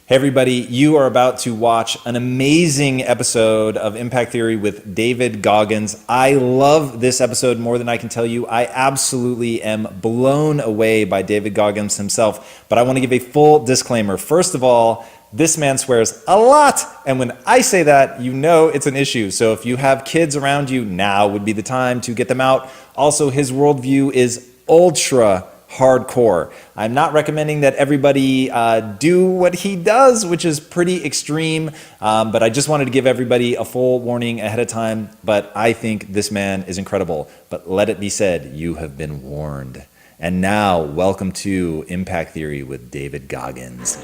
Hey everybody, you are about to watch an amazing episode of Impact Theory with David Goggins. I love this episode more than I can tell you. I absolutely am blown away by David Goggins himself, but I want to give a full disclaimer. First of all, this man swears a lot, and when I say that, you know it's an issue. So if you have kids around you, now would be the time to get them out. Also, his worldview is ultra hardcore. I'm not recommending that everybody do what he does, which is pretty extreme, but I just wanted to give everybody a full warning ahead of time. But I think this man is incredible. But let it be said, you have been warned. And now, welcome to Impact Theory with David Goggins.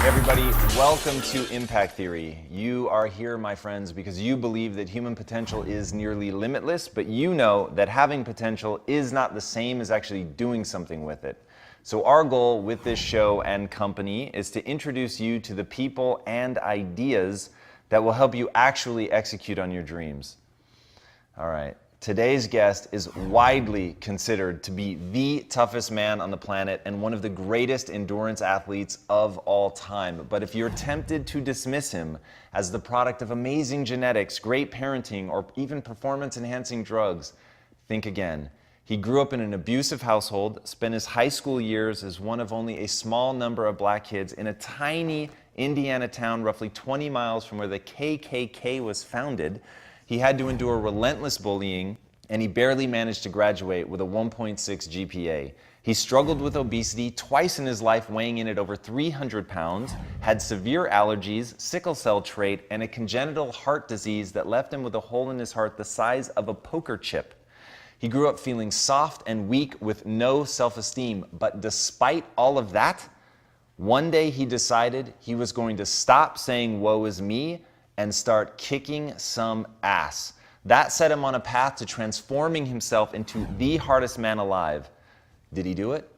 Everybody, welcome to Impact Theory. You are here, my friends, because you believe that human potential is nearly limitless, but you know that having potential is not the same as actually doing something with it. So our goal with this show and company is to introduce you to the people and ideas that will help you actually execute on your dreams. All right. Today's guest is widely considered to be the toughest man on the planet and one of the greatest endurance athletes of all time. But if you're tempted to dismiss him as the product of amazing genetics, great parenting, or even performance-enhancing drugs, think again. He grew up in an abusive household, spent his high school years as one of only a small number of black kids in a tiny Indiana town roughly 20 miles from where the KKK was founded. He had to endure relentless bullying, and he barely managed to graduate with a 1.6 GPA. He struggled with obesity twice in his life, weighing in at over 300 pounds, had severe allergies, sickle cell trait, and a congenital heart disease that left him with a hole in his heart the size of a poker chip. He grew up feeling soft and weak with no self-esteem, but despite all of that, one day he decided he was going to stop saying woe is me and start kicking some ass. That set him on a path to transforming himself into the hardest man alive. Did he do it?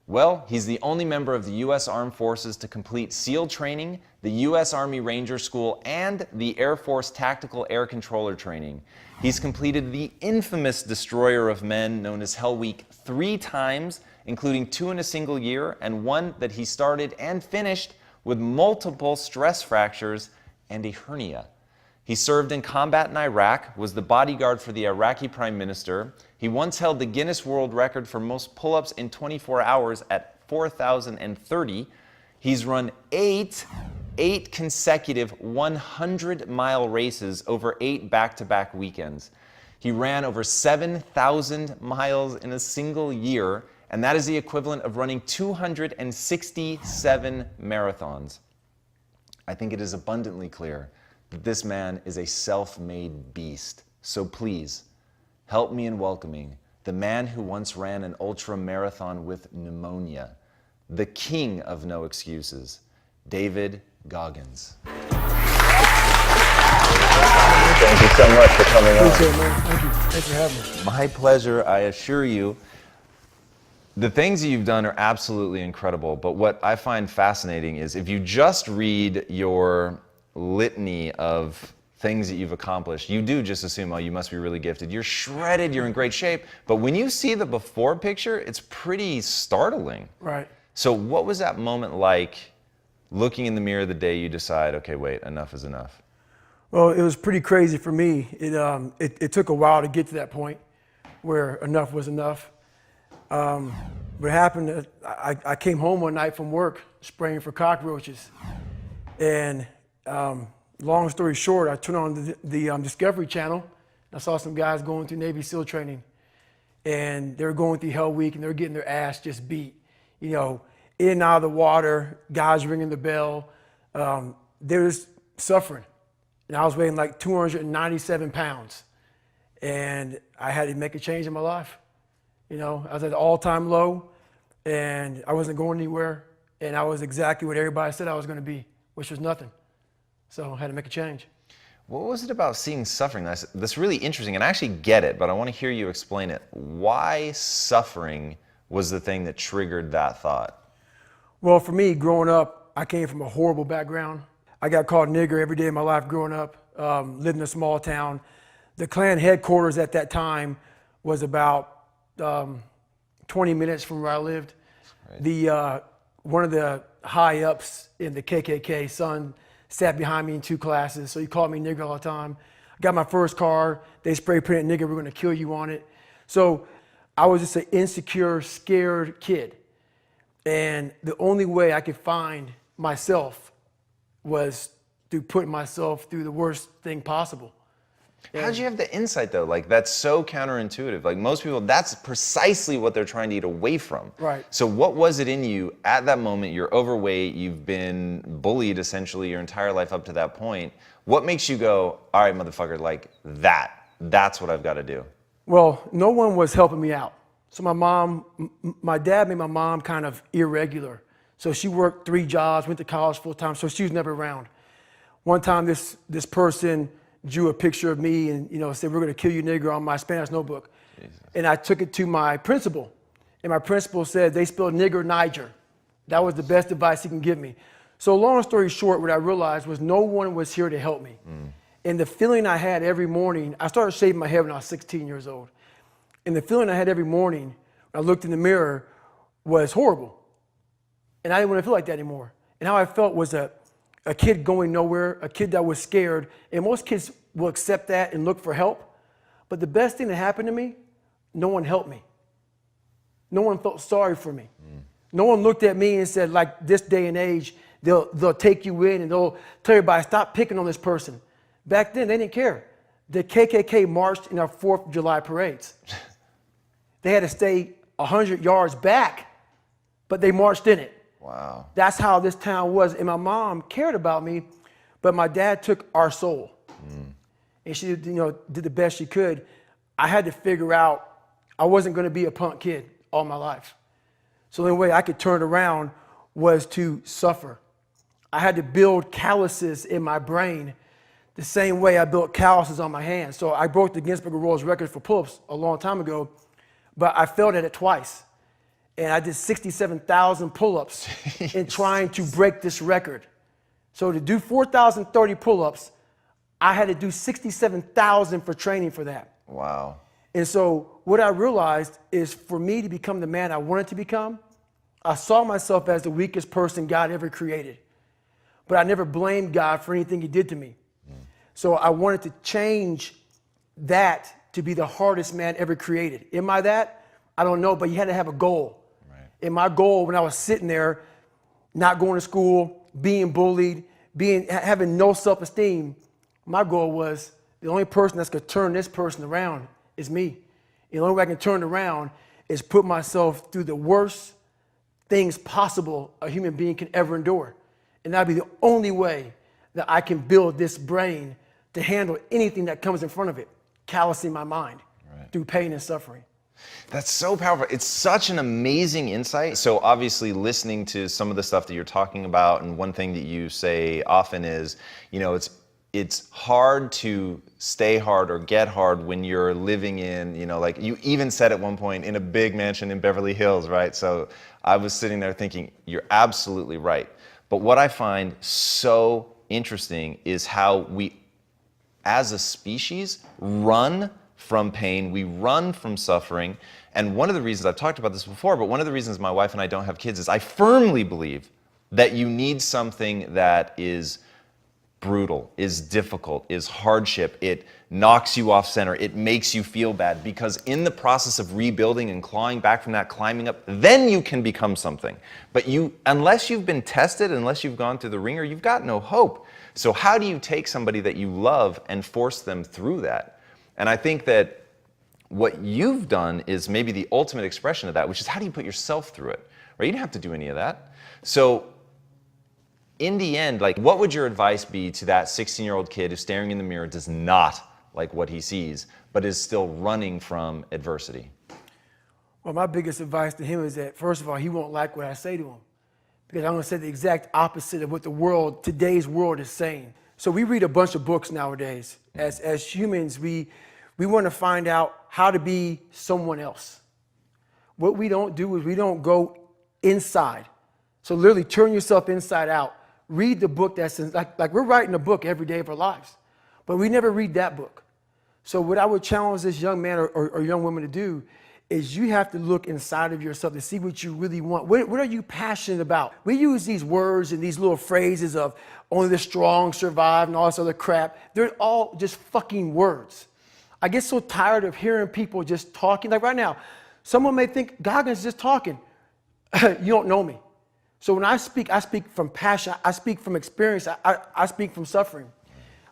Well, he's the only member of the U.S. Armed Forces to complete SEAL training, the U.S. Army Ranger School, and the Air Force Tactical Air Controller training. He's completed the infamous Destroyer of Men, known as Hell Week, 3 times, including 2 in a single year, and one that he started and finished with multiple stress fractures and a hernia. He served in combat in Iraq, was the bodyguard for the Iraqi Prime Minister. He once held the Guinness World Record for most pull-ups in 24 hours at 4,030. He's run eight consecutive 100-mile races over 8 back-to-back weekends. He ran over 7,000 miles in a single year, and that is the equivalent of running 267 marathons. I think it is abundantly clear that this man is a self-made beast. So please, help me in welcoming the man who once ran an ultra marathon with pneumonia, the king of no excuses, David Goggins. Thank you so much for coming on. Appreciate it, man. Thank you. Thanks for having me. My pleasure, I assure you. The things that you've done are absolutely incredible, but what I find fascinating is if you just read your litany of things that you've accomplished, you do just assume, oh, you must be really gifted. You're shredded, you're in great shape. But when you see the before picture, it's pretty startling. Right. So what was that moment like looking in the mirror the day you decide, okay, wait, enough is enough? Well, it was pretty crazy for me. It took a while to get to that point where enough was enough. What happened, I came home one night from work spraying for cockroaches. And long story short, I turned on the Discovery Channel. I saw some guys going through Navy SEAL training. And they were going through Hell Week and they were getting their ass just beat. You know, in and out of the water, guys ringing the bell. They were just suffering. And I was weighing like 297 pounds. And I had to make a change in my life. You know, I was at an all-time low, and I wasn't going anywhere, and I was exactly what everybody said I was going to be, which was nothing. So I had to make a change. What was it about seeing suffering? That's really interesting, and I actually get it, but I want to hear you explain it. Why suffering was the thing that triggered that thought? Well, for me, growing up, I came from a horrible background. I got called nigger every day of my life growing up, lived in a small town. The Klan headquarters at that time was about 20 minutes from where I lived. One of the high ups in the KKK, son, sat behind me in 2 classes, so he called me nigger all the time. I got my first car, they spray painted nigger, we're gonna kill you on it. So I was just an insecure, scared kid. And the only way I could find myself was through putting myself through the worst thing possible. How'd you have the insight though? Like that's so counterintuitive. Like most people, that's precisely what they're trying to get away from. Right. So what was it in you at that moment? You're overweight, you've been bullied essentially your entire life up to that point. What makes you go, all right, motherfucker, like that's what I've got to do? Well, no one was helping me out. So my dad made my mom kind of irregular. So she worked 3 jobs, went to college full time, so she was never around. One time this person drew a picture of me and said, we're gonna kill you nigger on my Spanish notebook. Jesus. And I took it to my principal. And my principal said, they spelled nigger Niger. That was the best advice he can give me. So long story short, what I realized was no one was here to help me. And the feeling I had every morning, I started shaving my head when I was 16 years old. And the feeling I had every morning when I looked in the mirror was horrible. And I didn't want to feel like that anymore. And how I felt was a kid going nowhere, a kid that was scared. And most kids will accept that and look for help. But the best thing that happened to me, no one helped me. No one felt sorry for me. No one looked at me and said, like this day and age, they'll take you in and they'll tell everybody, stop picking on this person. Back then, they didn't care. The KKK marched in our 4th of July parades. They had to stay 100 yards back, but they marched in it. Wow. That's how this town was. And my mom cared about me, but my dad took our soul. And she did the best she could. I had to figure out I wasn't going to be a punk kid all my life. So the only way I could turn it around was to suffer. I had to build calluses in my brain the same way I built calluses on my hands. So I broke the Guinness Book of World Records for pull-ups a long time ago, but I failed at it twice. And I did 67,000 pull-ups in trying to break this record. So to do 4,030 pull-ups, I had to do 67,000 for training for that. Wow. And so what I realized is for me to become the man I wanted to become, I saw myself as the weakest person God ever created. But I never blamed God for anything he did to me. So I wanted to change that to be the hardest man ever created. Am I that? I don't know, but you had to have a goal. Right. And my goal when I was sitting there, not going to school, being bullied, having no self-esteem, my goal was the only person that's going to turn this person around is me. And the only way I can turn it around is put myself through the worst things possible a human being can ever endure. And that'd be the only way that I can build this brain to handle anything that comes in front of it, callousing my mind through pain and suffering. That's so powerful. It's such an amazing insight. So obviously listening to some of the stuff that you're talking about, and one thing that you say often is, it's hard to stay hard or get hard when you're living in, like you even said at one point, in a big mansion in Beverly Hills, right? So I was sitting there thinking, you're absolutely right. But what I find so interesting is how we, as a species, run from pain, we run from suffering. And one of the reasons, I've talked about this before, but one of the reasons my wife and I don't have kids is I firmly believe that you need something that is brutal, is difficult, is hardship. It knocks you off center. It makes you feel bad, because in the process of rebuilding and clawing back from that, climbing up, then you can become something. But unless you've been tested, unless you've gone through the ringer, you've got no hope. So how do you take somebody that you love and force them through that? And I think that what you've done is maybe the ultimate expression of that, which is how do you put yourself through it, right? You didn't have to do any of that. So in the end, like, what would your advice be to that 16-year-old kid who's staring in the mirror, does not like what he sees, but is still running from adversity? Well, my biggest advice to him is that, first of all, he won't like what I say to him, because I'm going to say the exact opposite of what today's world is saying. So we read a bunch of books nowadays. As humans, we want to find out how to be someone else. What we don't do is we don't go inside. So literally turn yourself inside out. Read the book that's like we're writing a book every day of our lives, but we never read that book. So what I would challenge this young man or young woman to do is you have to look inside of yourself to see what you really want. What are you passionate about? We use these words and these little phrases of only the strong survive and all this other crap. They're all just fucking words. I get so tired of hearing people just talking. Like right now, someone may think Goggins is just talking. You don't know me. So when I speak from passion. I speak from experience. I speak from suffering.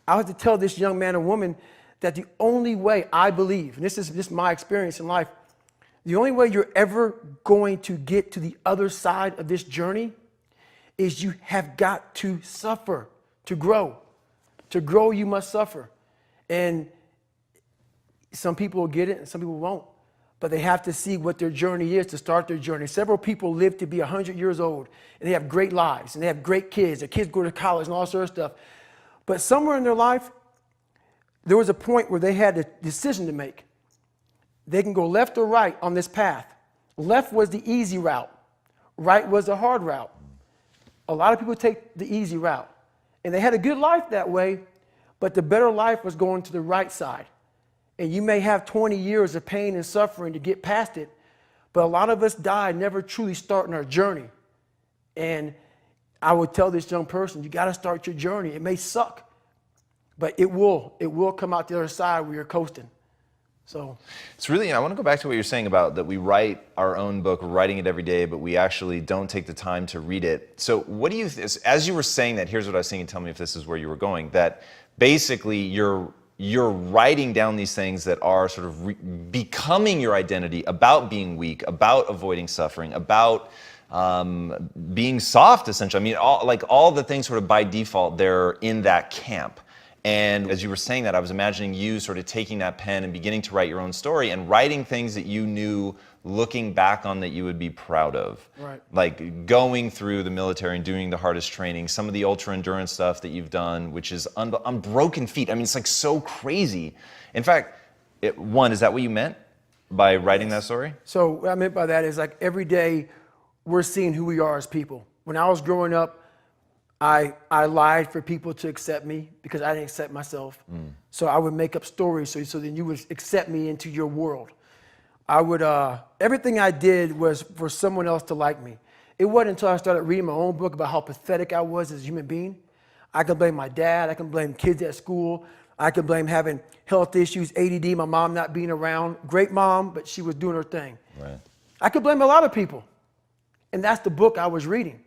I have to tell this young man or woman that the only way I believe, and this is just my experience in life, the only way you're ever going to get to the other side of this journey is you have got to suffer to grow. To grow, you must suffer. And some people will get it and some people won't. But they have to see what their journey is to start their journey. Several people live to be 100 years old and they have great lives and they have great kids. Their kids go to college and all sorts of stuff. But somewhere in their life, there was a point where they had a decision to make. They can go left or right on this path. Left was the easy route. Right was the hard route. A lot of people take the easy route. And they had a good life that way, but the better life was going to the right side. And you may have 20 years of pain and suffering to get past it, but a lot of us die never truly starting our journey. And I would tell this young person, you got to start your journey. It may suck, but it will come out the other side where you're coasting. So it's really, I want to go back to what you're saying about that we write our own book, we're writing it every day, but we actually don't take the time to read it. So what do you, as you were saying that, here's what I was saying, and tell me if this is where you were going, that basically you're writing down these things that are sort of becoming your identity, about being weak, about avoiding suffering, about being soft, essentially. I mean, all the things sort of by default, they're in that camp. And as you were saying that, I was imagining you sort of taking that pen and beginning to write your own story and writing things that you knew, looking back on, that you would be proud of. Right. Like going through the military and doing the hardest training, some of the ultra endurance stuff that you've done, which is on broken feet. I mean, it's like so crazy. In fact, is that what you meant by writing that story? So what I meant by that is like every day we're seeing who we are as people. When I was growing up, I lied for people to accept me because I didn't accept myself. So I would make up stories so then you would accept me into your world. I would, everything I did was for someone else to like me. It wasn't until I started reading my own book about how pathetic I was as a human being. I could blame my dad, I can blame kids at school, I could blame having health issues, ADD, my mom not being around. Great mom, but she was doing her thing. Right. I could blame a lot of people. And that's the book I was reading.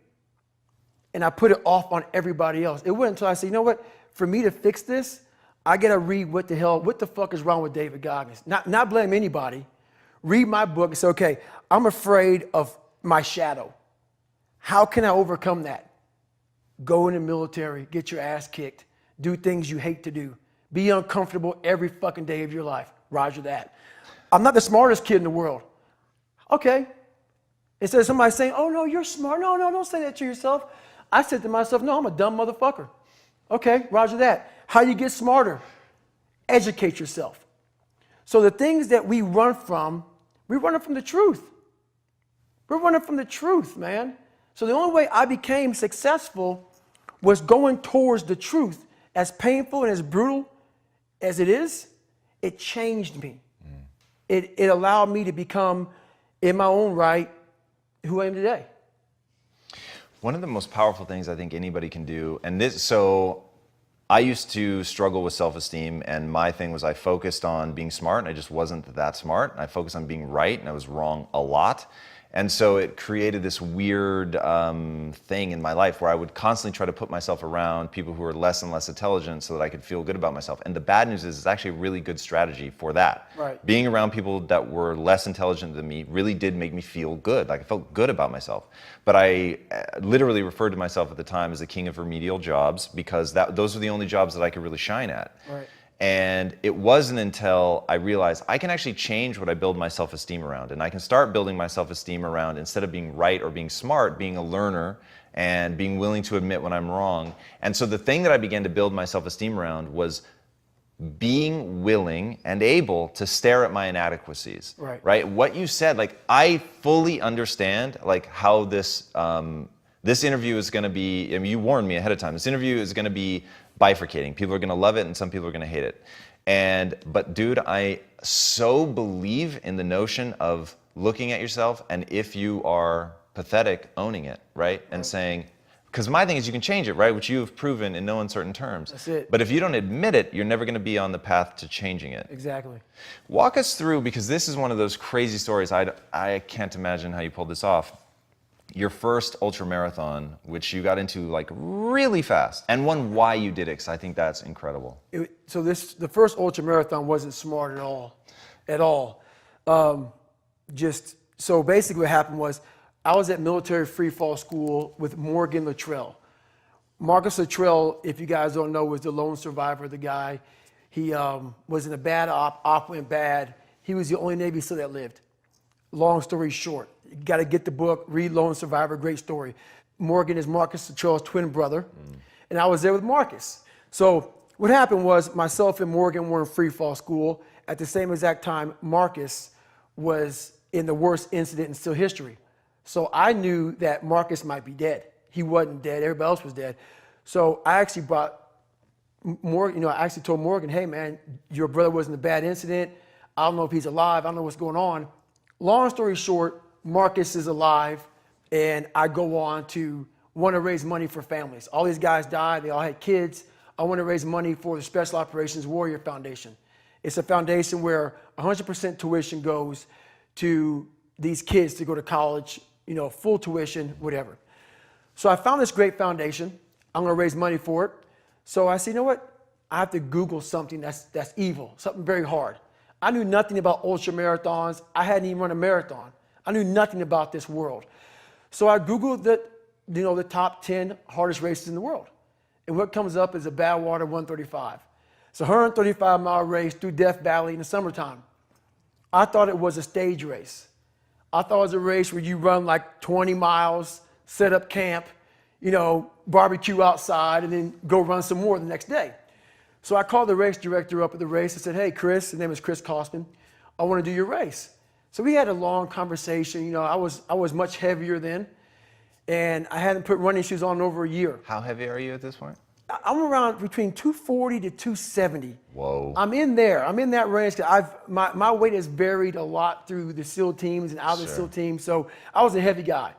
And I put it off on everybody else. It wasn't until I said, you know what, for me to fix this, I gotta read what the fuck is wrong with David Goggins. Not blame anybody. Read my book and say, okay, I'm afraid of my shadow. How can I overcome that? Go in the military, get your ass kicked, do things you hate to do, be uncomfortable every fucking day of your life. Roger that. I'm not the smartest kid in the world. Okay. Instead of somebody saying, oh no, you're smart. No, don't say that to yourself. I said to myself, no, I'm a dumb motherfucker. Okay, roger that. How you get smarter? Educate yourself. So the things that we run from the truth. We're running from the truth, man. So the only way I became successful was going towards the truth. As painful and as brutal as it is, it changed me. It allowed me to become, in my own right, who I am today. One of the most powerful things I think anybody can do, so I used to struggle with self-esteem, and my thing was I focused on being smart, and I just wasn't that smart. I focused on being right, and I was wrong a lot. And so it created this weird thing in my life where I would constantly try to put myself around people who were less and less intelligent so that I could feel good about myself. And the bad news is it's actually a really good strategy for that. Right. Being around people that were less intelligent than me really did make me feel good. Like I felt good about myself. But I literally referred to myself at the time as the king of remedial jobs because those were the only jobs that I could really shine at. Right. And it wasn't until I realized I can actually change what I build my self-esteem around. And I can start building my self-esteem around, instead of being right or being smart, being a learner and being willing to admit when I'm wrong. And so the thing that I began to build my self-esteem around was being willing and able to stare at my inadequacies. Right? What you said, like I fully understand like how this interview is going to be. I mean, you warned me ahead of time. This interview is going to be bifurcating. People are going to love it and some people are going to hate it. But dude, I so believe in the notion of looking at yourself, and if you are pathetic, owning it, right? And saying, because my thing is you can change it, right? Which you have proven in no uncertain terms. That's it. But if you don't admit it, you're never going to be on the path to changing it. Exactly. Walk us through, because this is one of those crazy stories. I can't imagine how you pulled this off. Your first ultra marathon, which you got into like really fast, and one why you did it, because I think that's incredible. The first ultra marathon wasn't smart at all. So basically what happened was I was at military free fall school with Morgan Luttrell. Marcus Luttrell, if you guys don't know, was the lone survivor, the guy. He was in a bad op went bad. He was the only Navy SEAL that lived. Long story short, you got to get the book, read Lone Survivor, great story. Morgan is Marcus Luttrell's twin brother, and I was there with Marcus. So what happened was myself and Morgan were in free fall school. At the same exact time, Marcus was in the worst incident in SEAL history. So I knew that Marcus might be dead. He wasn't dead, everybody else was dead. So I actually brought Morgan, I actually told Morgan, hey man, your brother was in a bad incident. I don't know if he's alive, I don't know what's going on. Long story short, Marcus is alive, and I go on to want to raise money for families. All these guys died, they all had kids. I want to raise money for the Special Operations Warrior Foundation. It's a foundation where 100% tuition goes to these kids to go to college, full tuition, whatever. So I found this great foundation. I'm going to raise money for it. So I said, you know what? I have to Google something that's evil, something very hard. I knew nothing about ultra marathons. I hadn't even run a marathon. I knew nothing about this world. So I Googled the top 10 hardest races in the world. And what comes up is a Badwater 135. It's a 135-mile race through Death Valley in the summertime. I thought it was a stage race. I thought it was a race where you run like 20 miles, set up camp, barbecue outside, and then go run some more the next day. So I called the race director up at the race and said, hey, Chris, his name is Chris Kosman, I want to do your race. So we had a long conversation. I was much heavier then, and I hadn't put running shoes on in over a year. How heavy are you at this point? I'm around between 240 to 270. Whoa. I'm in there. I'm in that range. My weight has varied a lot through the SEAL teams and out of the SEAL teams, so I was a heavy guy.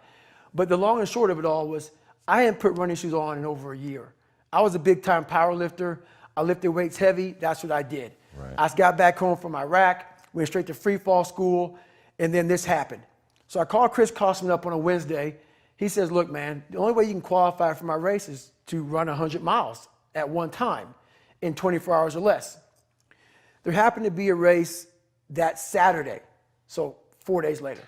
But the long and short of it all was I hadn't put running shoes on in over a year. I was a big-time power lifter. I lifted weights heavy. That's what I did. Right. I got back home from Iraq, went straight to free fall school, and then this happened. So I called Chris Kosman up on a Wednesday. He says, look, man, the only way you can qualify for my race is to run 100 miles at one time in 24 hours or less. There happened to be a race that Saturday, so 4 days later.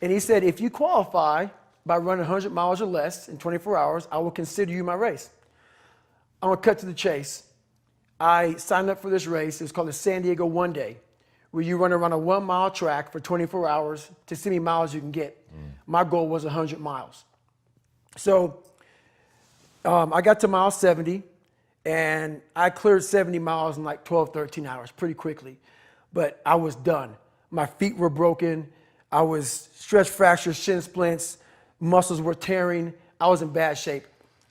And he said, if you qualify by running 100 miles or less in 24 hours, I will consider you my race. I'm going to cut to the chase. I signed up for this race. It's called the San Diego One Day, where you run around a 1 mile track for 24 hours to see how many miles you can get. My goal was 100 miles. So I got to mile 70, and I cleared 70 miles in like 12, 13 hours pretty quickly. But I was done. My feet were broken. I was stress fractures, shin splints, muscles were tearing. I was in bad shape.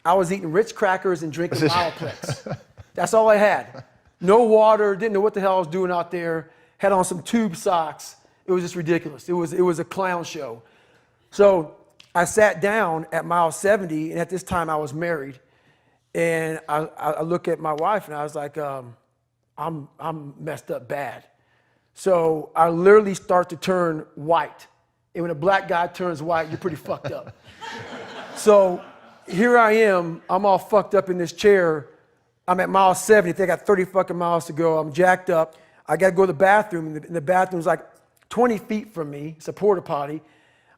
I was eating Ritz crackers and drinking Mileplex. That's all I had. No water, didn't know what the hell I was doing out there. Had on some tube socks. It was just ridiculous. It was a clown show. So I sat down at mile 70, and at this time I was married. And I look at my wife and I was like, I'm messed up bad. So I literally start to turn white. And when a black guy turns white, you're pretty fucked up. So here I am, I'm all fucked up in this chair. I'm at mile 70, I think I got 30 fucking miles to go. I'm jacked up. I gotta go to the bathroom, and the bathroom's like 20 feet from me. It's a porta potty.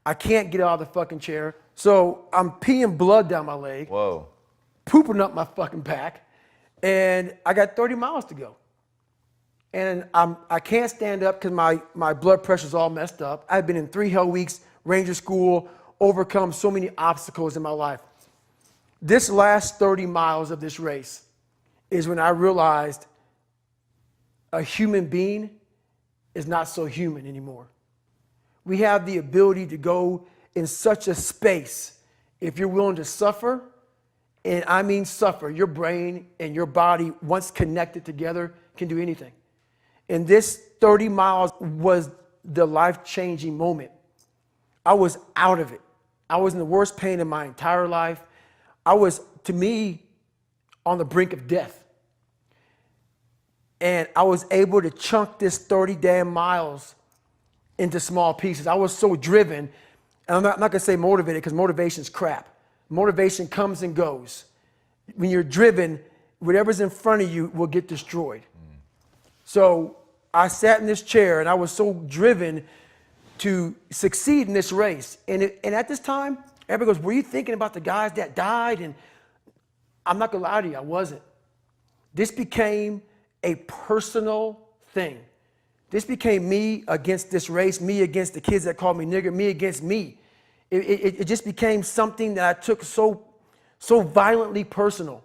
I can't get out of the fucking chair. So I'm peeing blood down my leg. Whoa. Pooping up my fucking back. And I got 30 miles to go. And I can't stand up because my blood pressure's all messed up. I've been in 3 hell weeks, Ranger school, overcome so many obstacles in my life. This last 30 miles of this race is when I realized a human being is not so human anymore. We have the ability to go in such a space if you're willing to suffer, and I mean suffer. Your brain and your body, once connected together, can do anything. And this 30 miles was the life-changing moment. I was out of it. I was in the worst pain in my entire life. I was, to me, on the brink of death. And I was able to chunk this 30 damn miles into small pieces. I was so driven, and I'm not going to say motivated because motivation's crap. Motivation comes and goes. When you're driven, whatever's in front of you will get destroyed. So I sat in this chair and I was so driven to succeed in this race. And at this time, everybody goes, were you thinking about the guys that died? And I'm not gonna lie to you, I wasn't. This became a personal thing. This became me against this race, me against the kids that called me nigger, me against me. It just became something that I took so violently personal.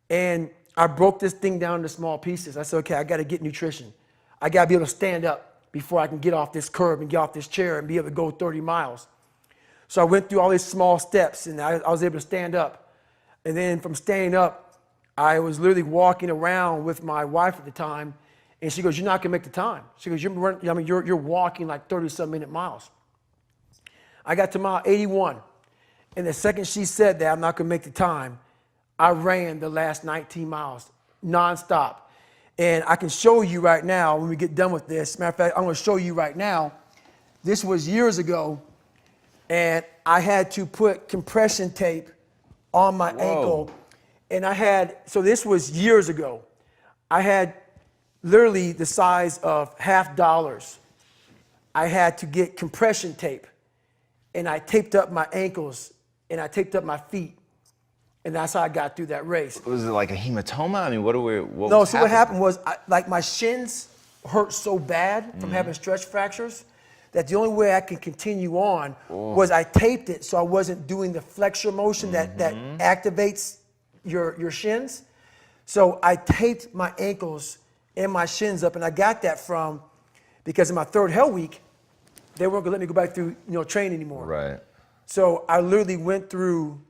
And I broke this thing down into small pieces. I said, okay, I gotta get nutrition. I gotta be able to stand up before I can get off this curb and get off this chair and be able to go 30 miles. So I went through all these small steps and I was able to stand up. And then from standing up, I was literally walking around with my wife at the time, and she goes, "You're not gonna make the time." She goes, "You're walking like 30-some minute miles." I got to mile 81, and the second she said that I'm not gonna make the time, I ran the last 19 miles nonstop. And I can show you right now when we get done with this. Matter of fact, I'm gonna show you right now. This was years ago, and I had to put compression tape on my ankle. And so this was years ago. I had literally the size of $50. I had to get compression tape, and I taped up my ankles, and I taped up my feet, and that's how I got through that race. Was it like a hematoma? I mean, what No, so what happened was, like my shins hurt so bad from having stress fractures that the only way I could continue on was I taped it so I wasn't doing the flexor motion that activates your shins. So I taped my ankles and my shins up, and I got that from, because in my third hell week, they weren't gonna let me go back through training anymore. Right. So I literally went through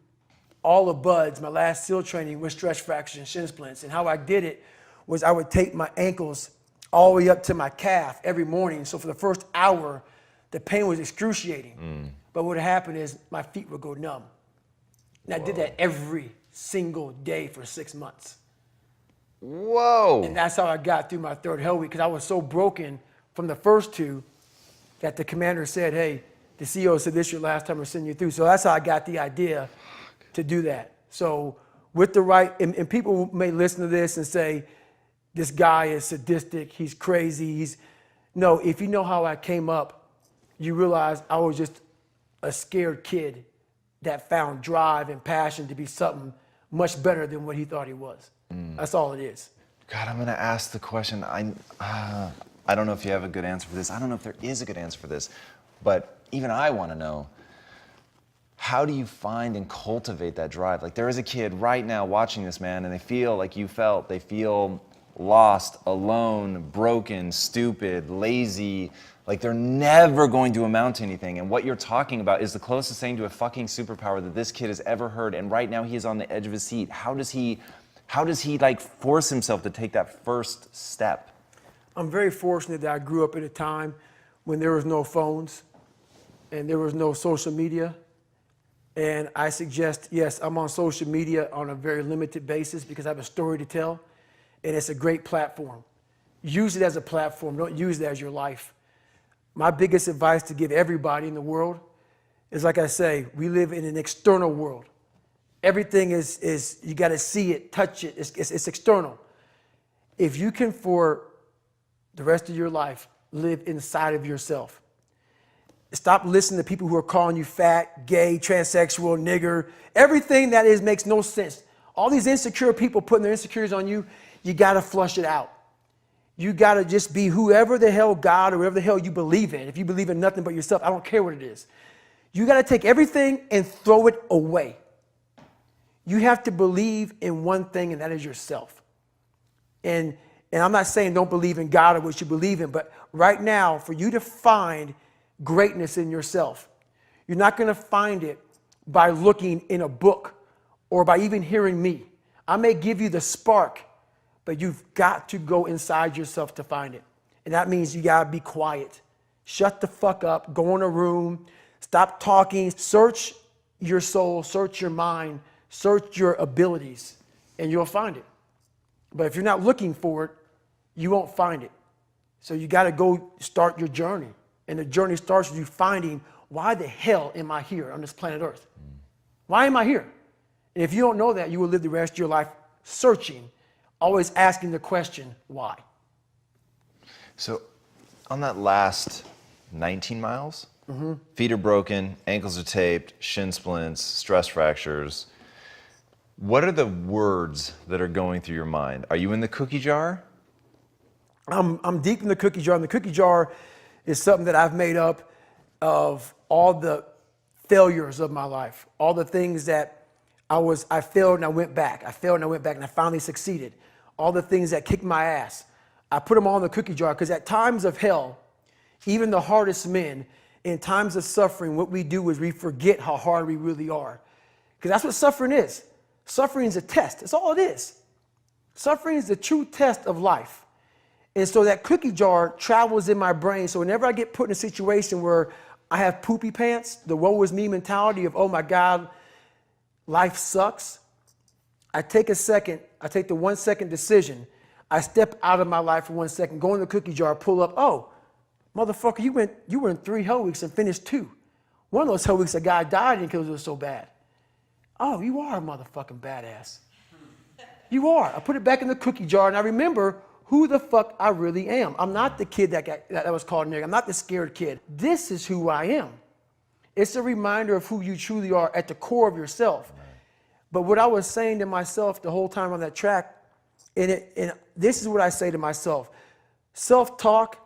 all the buds, my last SEAL training with stress fractures and shin splints. And how I did it was I would tape my ankles all the way up to my calf every morning. So for the first hour, the pain was excruciating. But what happened is my feet would go numb. And I did that every single day for 6 months. Whoa. And that's how I got through my third hell week, because I was so broken from the first two that the commander said, hey, the CEO said this is your last time we're sending you through. So that's how I got the idea to do that. So with the right, and people may listen to this and say, this guy is sadistic, he's crazy, no, if you know how I came up, you realize I was just a scared kid that found drive and passion to be something much better than what he thought he was. That's all it is. God, I'm gonna ask the question. I don't know if you have a good answer for this. I don't know if there is a good answer for this, but even I wanna know, how do you find and cultivate that drive? Like, there is a kid right now watching this, man, and they feel like you felt. They feel lost, alone, broken, stupid, lazy, like they're never going to amount to anything. And what you're talking about is the closest thing to a fucking superpower that this kid has ever heard. And right now he is on the edge of his seat. How does he like force himself to take that first step? I'm very fortunate that I grew up at a time when there was no phones and there was no social media. And I suggest, yes, I'm on social media on a very limited basis because I have a story to tell, and it's a great platform. Use it as a platform, don't use it as your life. My biggest advice to give everybody in the world is, like I say, we live in an external world. Everything is you gotta see it, touch it, it's external. If you can, for the rest of your life, live inside of yourself, stop listening to people who are calling you fat, gay, transsexual, nigger. Everything that is makes no sense. All these insecure people putting their insecurities on you, you gotta flush it out. You gotta just be whoever the hell God or whatever the hell you believe in. If you believe in nothing but yourself, I don't care what it is. You gotta take everything and throw it away. You have to believe in one thing, and that is yourself. And I'm not saying don't believe in God or what you believe in, but right now, for you to find greatness in yourself, you're not gonna find it by looking in a book or by even hearing me. I may give you the spark, but you've got to go inside yourself to find it. And that means you gotta be quiet. Shut the fuck up, go in a room, stop talking, search your soul, search your mind, search your abilities, and you'll find it. But if you're not looking for it, you won't find it. So you gotta go start your journey. And the journey starts with you finding, why the hell am I here on this planet Earth? Why am I here? And if you don't know that, you will live the rest of your life searching, always asking the question, why? So on that last 19 miles, feet are broken, ankles are taped, shin splints, stress fractures. What are the words that are going through your mind? Are you in the cookie jar? I'm deep in the cookie jar, and the cookie jar is something that I've made up of all the failures of my life, all the things that I failed and I went back. I failed and I went back and I finally succeeded. All the things that kicked my ass. I put them all in the cookie jar because at times of hell, even the hardest men, in times of suffering, what we do is we forget how hard we really are. Because that's what suffering is. Suffering is a test. That's all it is. Suffering is the true test of life. And so that cookie jar travels in my brain. So whenever I get put in a situation where I have poopy pants, the woe is me mentality of, oh my God, life sucks. I take the 1 second decision. I step out of my life for 1 second, go in the cookie jar, pull up, oh, motherfucker, you were in 3 hell weeks and finished 2. One of those hell weeks, a guy died in because it was so bad. Oh, you are a motherfucking badass. You are. I put it back in the cookie jar and I remember who the fuck I really am. I'm not the kid that was called nigga. I'm not the scared kid. This is who I am. It's a reminder of who you truly are at the core of yourself. But what I was saying to myself the whole time on that track, and this is what I say to myself, self-talk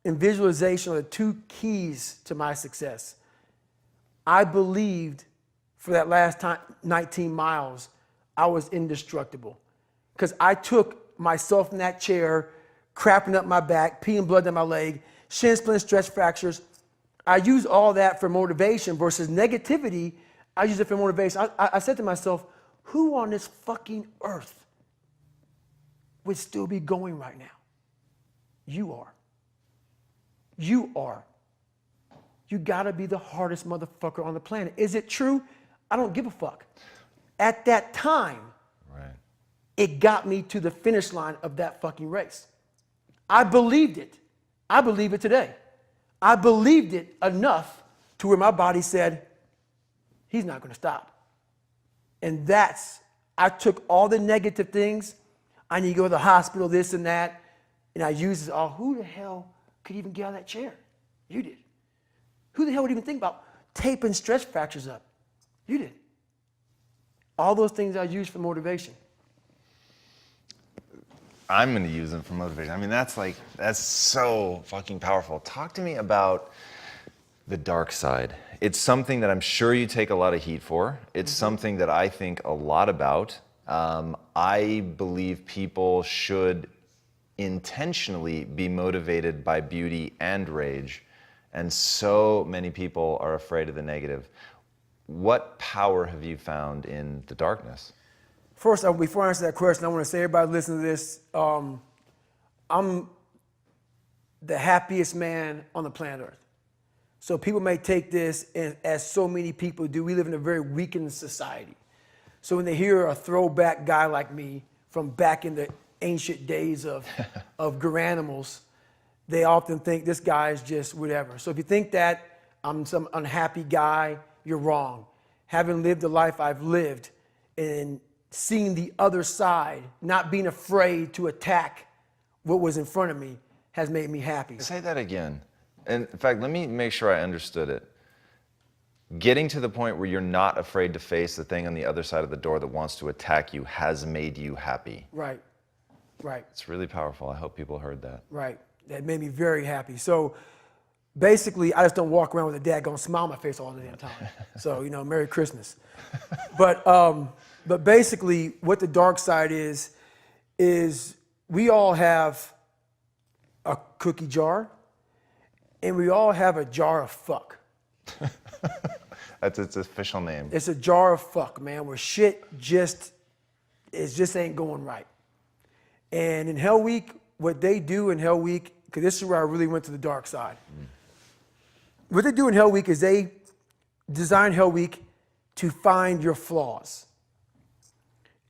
and visualization are the 2 keys to my success. I believed for that last 19 miles, I was indestructible. Because I took myself in that chair, crapping up my back, peeing blood down my leg, shin splints, stress fractures. I use all that for motivation versus negativity. I use it for motivation. I said to myself, who on this fucking earth would still be going right now? You are. You are. You gotta be the hardest motherfucker on the planet. Is it true? I don't give a fuck. At that time, it got me to the finish line of that fucking race. I believed it. I believe it today. I believed it enough to where my body said, he's not gonna stop. And I took all the negative things. I need to go to the hospital, this and that. And I used it all. Who the hell could even get out of that chair? You did. Who the hell would even think about taping stress fractures up? You did. All those things I used for motivation. I'm going to use them for motivation. I mean, that's so fucking powerful. Talk to me about the dark side. It's something that I'm sure you take a lot of heat for. It's something that I think a lot about. I believe people should intentionally be motivated by beauty and rage. And so many people are afraid of the negative. What power have you found in the darkness? First, before I answer that question, I want to say, everybody listening to this, I'm the happiest man on the planet Earth. So people may take this as so many people do. We live in a very weakened society. So when they hear a throwback guy like me from back in the ancient days of Garanimals, they often think this guy is just whatever. So if you think that I'm some unhappy guy, you're wrong. Having lived the life I've lived and seeing the other side, not being afraid to attack what was in front of me, has made me happy. Say that again. And in fact, let me make sure I understood it. Getting to the point where you're not afraid to face the thing on the other side of the door that wants to attack you has made you happy. Right, right. It's really powerful. I hope people heard that. Right, that made me very happy. So basically, I just don't walk around with a daggone smile on my face all the damn time. So, Merry Christmas. But basically, what the dark side is we all have a cookie jar, and we all have a jar of fuck. That's its official name. It's a jar of fuck, man, where shit just ain't going right. And in Hell Week, what they do in Hell Week, because this is where I really went to the dark side. What they do in Hell Week is they design Hell Week to find your flaws.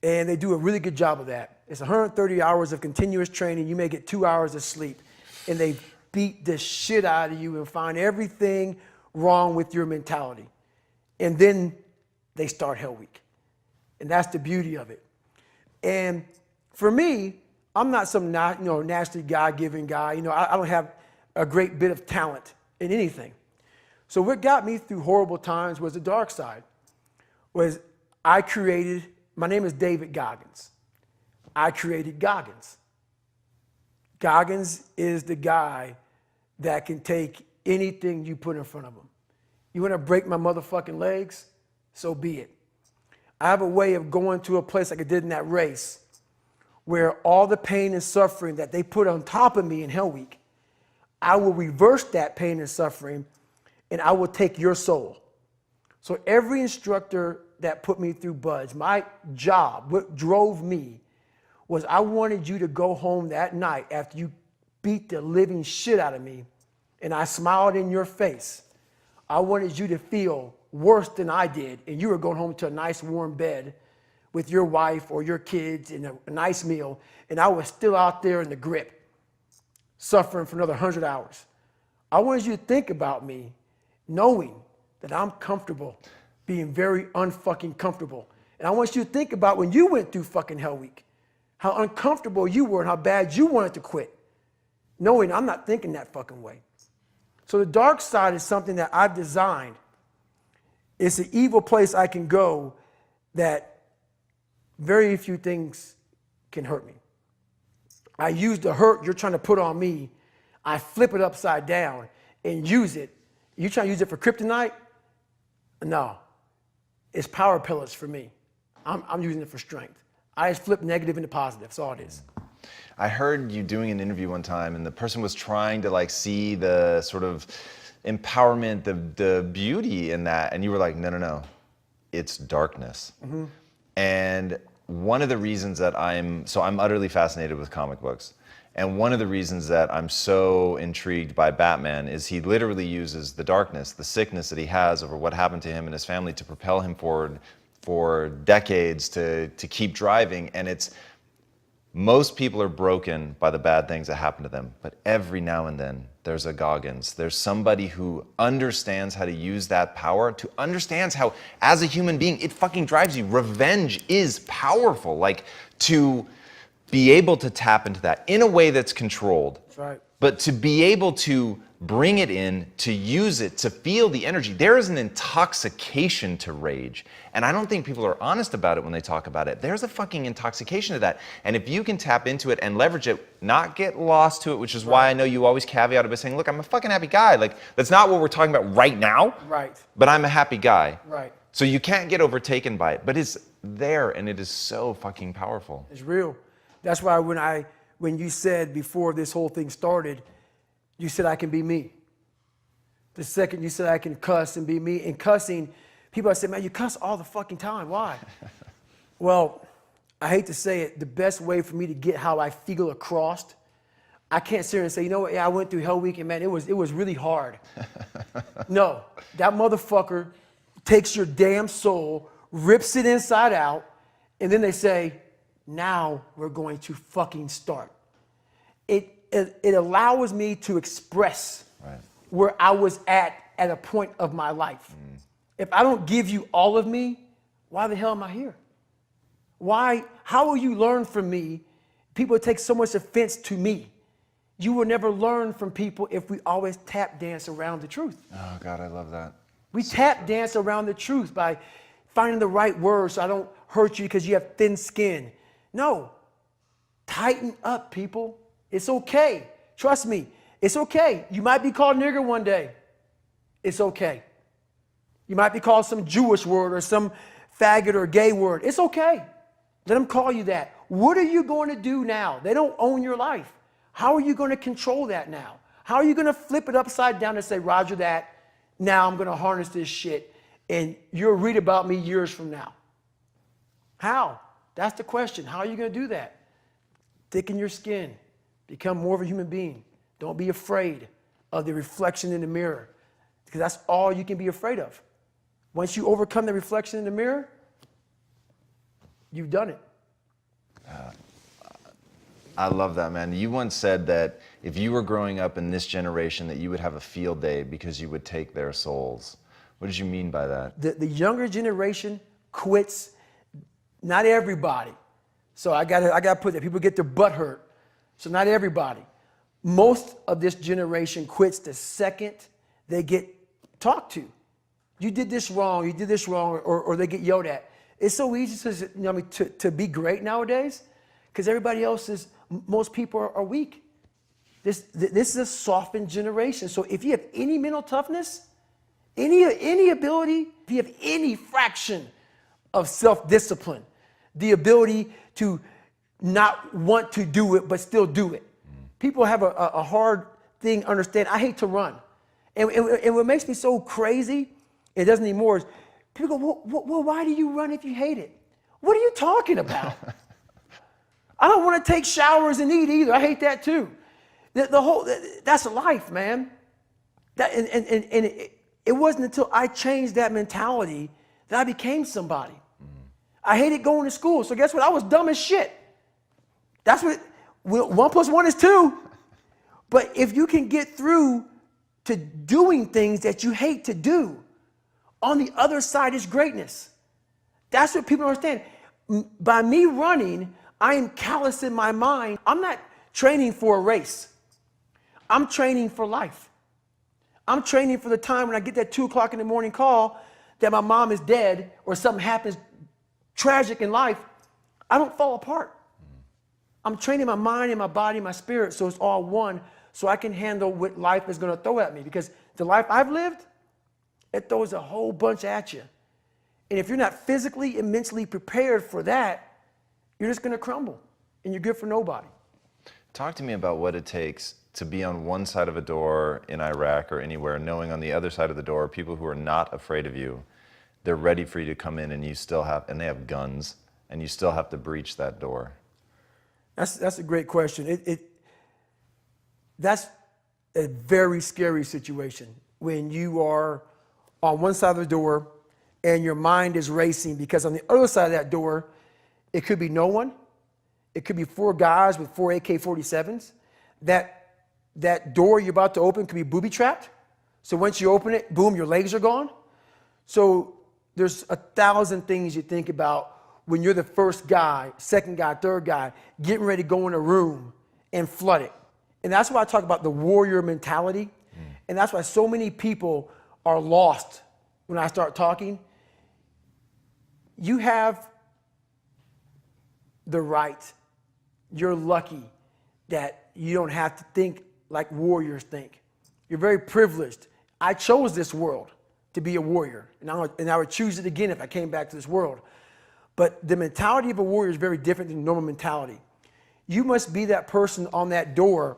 And they do a really good job of that. It's 130 hours of continuous training. You may get 2 hours of sleep. And they beat the shit out of you and find everything wrong with your mentality. And then they start Hell Week. And that's the beauty of it. And for me, I'm not some naturally God-given guy. I don't have a great bit of talent in anything. So what got me through horrible times was the dark side. My name is David Goggins. I created Goggins. Goggins is the guy that can take anything you put in front of him. You want to break my motherfucking legs? So be it. I have a way of going to a place like I did in that race where all the pain and suffering that they put on top of me in Hell Week, I will reverse that pain and suffering and I will take your soul. So every instructor that put me through BUD/S, my job, what drove me was I wanted you to go home that night after you beat the living shit out of me and I smiled in your face. I wanted you to feel worse than I did and you were going home to a nice warm bed with your wife or your kids and a nice meal, and I was still out there in the grip, suffering for another 100 hours. I wanted you to think about me knowing that I'm comfortable being very unfucking comfortable. And I want you to think about when you went through fucking Hell Week, how uncomfortable you were and how bad you wanted to quit, knowing I'm not thinking that fucking way. So the dark side is something that I've designed. It's an evil place I can go that very few things can hurt me. I use the hurt you're trying to put on me, I flip it upside down and use it. You trying to use it for kryptonite? No. It's power pillars for me. I'm using it for strength. I just flip negative into positive. That's all it is. I heard you doing an interview one time and the person was trying to see the sort of empowerment, the beauty in that. And you were like, no, it's darkness. Mm-hmm. And one of the reasons that I'm utterly fascinated with comic books. And one of the reasons that I'm so intrigued by Batman is he literally uses the darkness, the sickness that he has over what happened to him and his family to propel him forward for decades to keep driving. And most people are broken by the bad things that happen to them. But every now and then there's a Goggins. There's somebody who understands how to use that power, to understands how, as a human being, it fucking drives you. Revenge is powerful. To be able to tap into that in a way that's controlled. That's right. But to be able to bring it in, to use it, to feel the energy. There is an intoxication to rage. And I don't think people are honest about it when they talk about it. There's a fucking intoxication to that. And if you can tap into it and leverage it, not get lost to it, which is why I know you always caveat it by saying, look, I'm a fucking happy guy. That's not what we're talking about right now. Right. But I'm a happy guy. Right. So you can't get overtaken by it. But it's there and it is so fucking powerful. It's real. That's why when you said before this whole thing started, you said I can be me. The second you said I can cuss and be me, and cussing, people say, man, you cuss all the fucking time. Why? Well, I hate to say it, the best way for me to get how I feel across, I can't sit here and say, you know what, yeah, I went through Hell Week and man, it was really hard. No, that motherfucker takes your damn soul, rips it inside out, and then they say, now we're going to fucking start. It allows me to express where I was at a point of my life. If I don't give you all of me, why the hell am I here? How will you learn from me? People take so much offense to me. You will never learn from people if we always tap dance around the truth. Oh God, I love that. We tap dance around the truth by finding the right words so I don't hurt you because you have thin skin. No, tighten up, people. It's okay. Trust me, it's okay. You might be called nigger one day. It's okay. You might be called some Jewish word or some faggot or gay word. It's okay. Let them call you that. What are you going to do now? They don't own your life. How are you going to control that now? How are you going to flip it upside down and say, Roger that, now I'm going to harness this shit and you'll read about me years from now? How? That's the question. How are you going to do that? thicken your skin, become more of a human being. Don't be afraid of the reflection in the mirror, because that's all you can be afraid of. Once you overcome the reflection in the mirror, you've done it. I love that, man. You once said that if you were growing up in this generation, that you would have a field day because you would take their souls. What did you mean by that? The younger generation quits. Not everybody. So I gotta put that. People get their butt hurt. So not everybody. Most of this generation quits the second they get talked to. You did this wrong, or they get yelled at. It's so easy to be great nowadays because everybody else is, most people are weak. This is a softened generation. So if you have any mental toughness, any ability, if you have any fraction of self-discipline, the ability to not want to do it but still do it. People have a hard thing to understand. I hate to run. And what makes me so crazy, it doesn't anymore, is people go, well, why do you run if you hate it? What are you talking about? I don't want to take showers and eat either. I hate that too. That's life, man. It wasn't until I changed that mentality that I became somebody. I hated going to school. So guess what? I was dumb as shit. That's what, 1 + 1 is 2. But if you can get through to doing things that you hate to do, on the other side is greatness. That's what people don't understand. By me running, I am callous in my mind. I'm not training for a race. I'm training for life. I'm training for the time when I get that 2 o'clock in the morning call that my mom is dead or something happens tragic in life. I don't fall apart. I'm training my mind and my body and my spirit so it's all one, so I can handle what life is going to throw at me. Because the life I've lived, it throws a whole bunch at you. And if you're not physically and mentally prepared for that, you're just going to crumble and you're good for nobody. Talk to me about what it takes to be on one side of a door in Iraq or anywhere, knowing on the other side of the door, people who are not afraid of you, they're ready for you to come in, and you still have, and they have guns, and you still have to breach that door. That's a great question. That's a very scary situation when you are on one side of the door and your mind is racing, because on the other side of that door, it could be no one. It could be 4 guys with 4 AK-47s. That door you're about to open could be booby-trapped. So once you open it, boom, your legs are gone. So there's 1,000 things you think about when you're the first guy, second guy, third guy, getting ready to go in a room and flood it. And that's why I talk about the warrior mentality. And that's why so many people are lost when I start talking. You have the right. You're lucky that you don't have to think like warriors think. You're very privileged. I chose this world to be a warrior, and I would choose it again if I came back to this world. But the mentality of a warrior is very different than normal mentality. You must be that person on that door,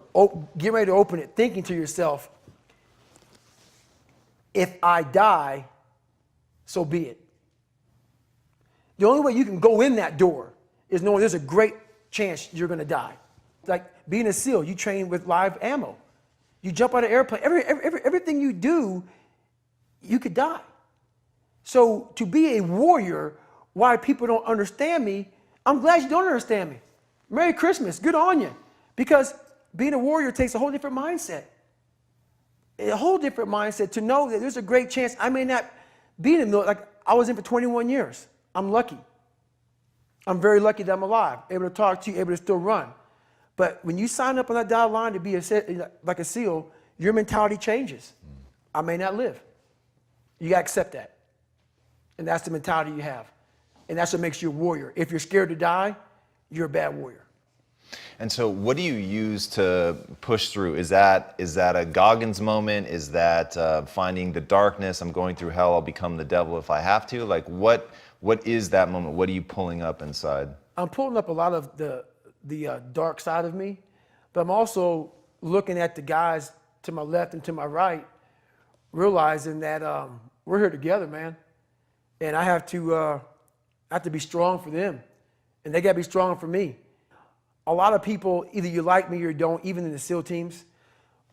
get ready to open it, thinking to yourself, if I die, so be it. The only way you can go in that door is knowing there's a great chance you're going to die. Like being a SEAL, you train with live ammo. You jump out of an airplane. Everything you do, you could die. So to be a warrior, why people don't understand me, I'm glad you don't understand me. Merry Christmas, good on you. Because being a warrior takes a whole different mindset. A whole different mindset to know that there's a great chance I may not be in the military. Like I was in for 21 years. I'm lucky. I'm very lucky that I'm alive, able to talk to you, able to still run. But when you sign up on that dotted line to be like a SEAL, your mentality changes. I may not live. You got to accept that. And that's the mentality you have. And that's what makes you a warrior. If you're scared to die, you're a bad warrior. And so what do you use to push through? Is that a Goggins moment? Is that finding the darkness? I'm going through hell, I'll become the devil if I have to? Like what is that moment? What are you pulling up inside? I'm pulling up a lot of the dark side of me, but I'm also looking at the guys to my left and to my right, realizing that we're here together, man. And I have to be strong for them, and they got to be strong for me. a lot of people, either you like me or you don't, even in the SEAL teams.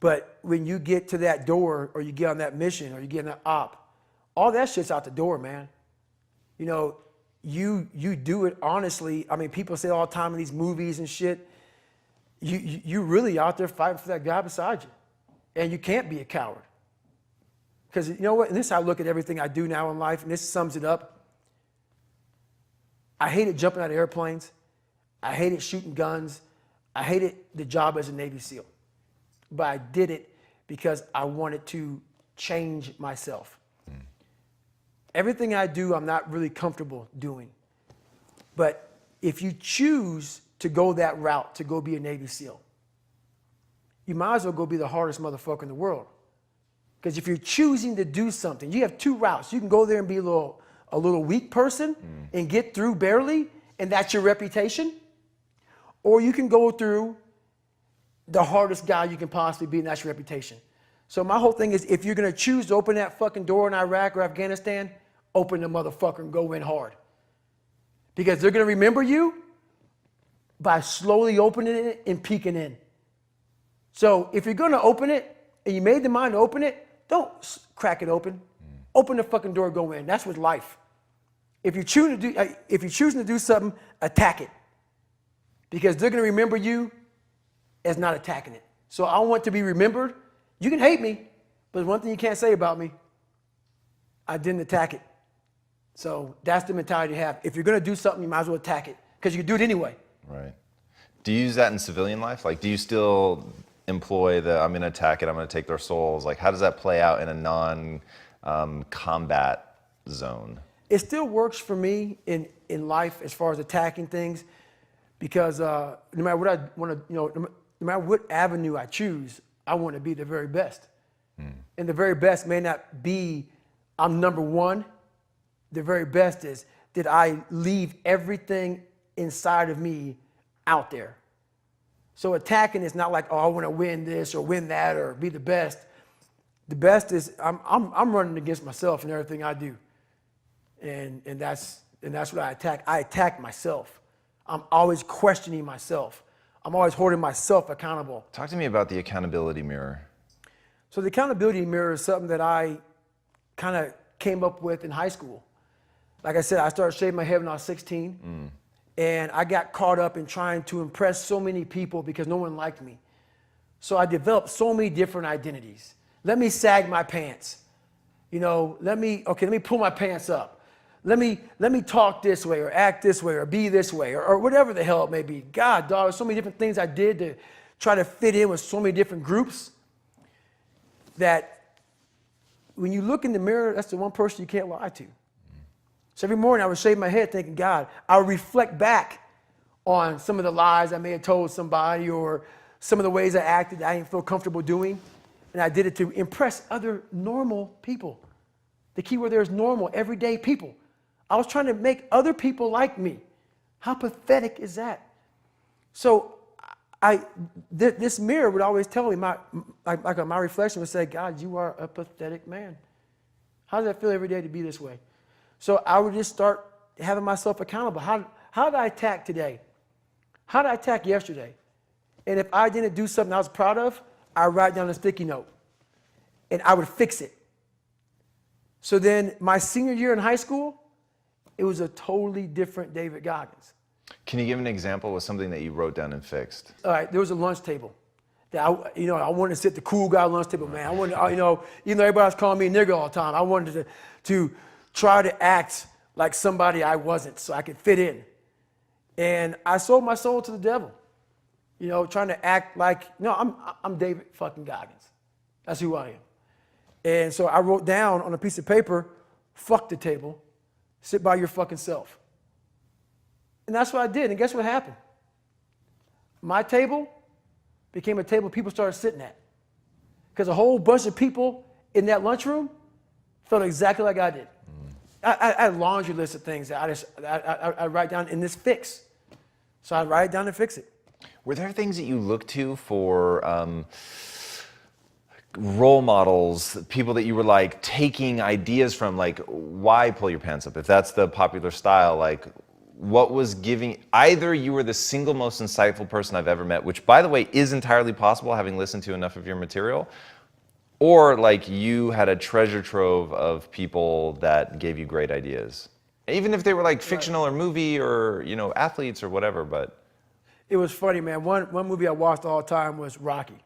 But when you get to that door or you get on that mission or you get on that op, all that shit's out the door, man. You know, you do it honestly. I mean, people say all the time in these movies and shit, you really out there fighting for that guy beside you. And you can't be a coward. Because you know what? And this is how I look at everything I do now in life, and this sums it up. I hated jumping out of airplanes. I hated shooting guns. I hated the job as a Navy SEAL. But I did it because I wanted to change myself. Everything I do, I'm not really comfortable doing. But if you choose to go that route, to go be a Navy SEAL, you might as well go be the hardest motherfucker in the world. Because if you're choosing to do something, you have two routes. You can go there and be a little weak person and get through barely, and that's your reputation. Or you can go through the hardest guy you can possibly be, and that's your reputation. So my whole thing is, if you're going to choose to open that fucking door in Iraq or Afghanistan, open the motherfucker and go in hard. Because they're going to remember you by slowly opening it and peeking in. So if you're going to open it and you made the mind to open it, don't crack it open. Open the fucking door, go in. That's with life. If you're choosing to do something, attack it. Because they're going to remember you as not attacking it. So I want to be remembered. You can hate me, but there's one thing you can't say about me. I didn't attack it. So that's the mentality to have. If you're going to do something, you might as well attack it because you can do it anyway. Right. Do you use that in civilian life? Like, do you still employ the I'm going to attack it, I'm going to take their souls? Like, how does that play out in a non-combat zone? It still works for me in life as far as attacking things because no matter what I want to, no matter what avenue I choose, I want to be the very best. And the very best may not be I'm number one. The very best is, did I leave everything inside of me out there? So attacking is not like, oh, I want to win this or win that or be the best. The best is I'm running against myself in everything I do. And that's what I attack. I attack myself. I'm always questioning myself. I'm always holding myself accountable. Talk to me about the accountability mirror. So the accountability mirror is something that I kind of came up with in high school. Like I said, I started shaving my head when I was 16. And I got caught up in trying to impress so many people because no one liked me. So I developed so many different identities. Let me sag my pants. Let me pull my pants up. Let me talk this way or act this way or be this way or whatever the hell it may be. God, dog, there's so many different things I did to try to fit in with so many different groups that when you look in the mirror, that's the one person you can't lie to. So every morning I would shave my head thinking, God, I would reflect back on some of the lies I may have told somebody or some of the ways I acted that I didn't feel comfortable doing. And I did it to impress other normal people. The key word there is normal, everyday people. I was trying to make other people like me. How pathetic is that? So this mirror would always tell me, my reflection would say, God, you are a pathetic man. How does that feel every day to be this way? So I would just start having myself accountable. How did I attack today? How did I attack yesterday? And if I didn't do something I was proud of, I would write down a sticky note and I would fix it. So then my senior year in high school, it was a totally different David Goggins. Can you give an example of something that you wrote down and fixed? All right, there was a lunch table that I wanted to sit the cool guy lunch table, man. I wanted, even though everybody was calling me a nigger all the time, I wanted to try to act like somebody I wasn't so I could fit in. And I sold my soul to the devil, trying to act like, I'm David fucking Goggins. That's who I am. And so I wrote down on a piece of paper, fuck the table, sit by your fucking self. And that's what I did. And guess what happened? My table became a table people started sitting at. Because a whole bunch of people in that lunchroom felt exactly like I did. I had a laundry list of things that I write down in this fix. So I write it down and fix it. Were there things that you look to for role models, people that you were like taking ideas from, like why pull your pants up? If that's the popular style, like what was giving, either you were the single most insightful person I've ever met, which by the way is entirely possible having listened to enough of your material, or like you had a treasure trove of people that gave you great ideas. Even if they were like fictional or movie or, you know, athletes or whatever, but. It was funny, man. One movie I watched all the time was Rocky.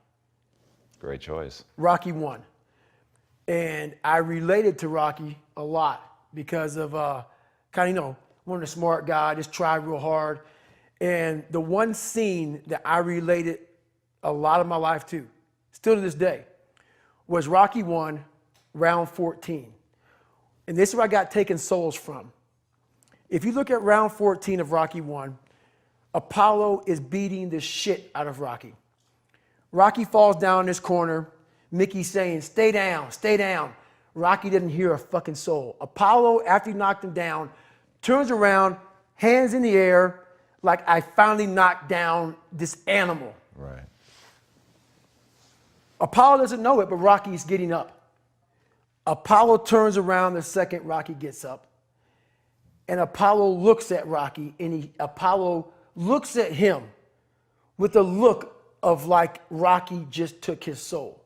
Great choice. Rocky 1. And I related to Rocky a lot because of kind of, you know, one of the smart guy, just tried real hard. And the one scene that I related a lot of my life to, still to this day, was Rocky 1, round 14. And this is where I got taken souls from. If you look at round 14 of Rocky 1, Apollo is beating the shit out of Rocky. Rocky falls down in this corner. Mickey's saying, stay down, stay down. Rocky didn't hear a fucking soul. Apollo, after he knocked him down, turns around, hands in the air, like I finally knocked down this animal. Right. Apollo doesn't know it, but Rocky's getting up. Apollo turns around the second Rocky gets up. And Apollo looks at Rocky, and Apollo looks at him with a look of like Rocky just took his soul.